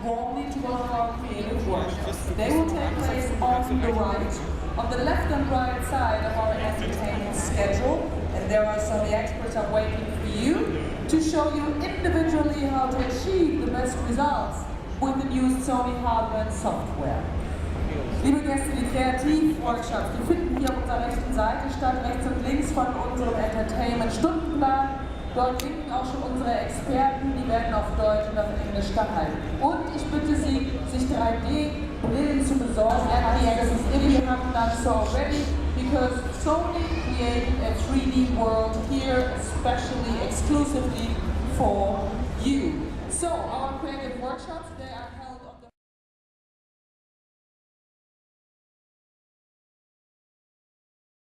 warmly to one of our creative workshops. They will take place on the right, on the left and right side of our entertainment schedule, and there are some of the experts are waiting for you to show you individually how to achieve the best results with the new Sony hardware and software. Liebe Gäste, die Kreativworkshops, die finden hier auf unserer rechten Seite statt, rechts und links von unserem Entertainment-Stundenplan. Dort winken auch schon unsere Experten, die werden auf Deutsch und auf Englisch gehalten. Und ich bitte Sie, sich 3D-Brillen zu besorgen. If you haven't done so already, because Sony created a 3D world here, especially, exclusively for you. So, our creative workshops, they are held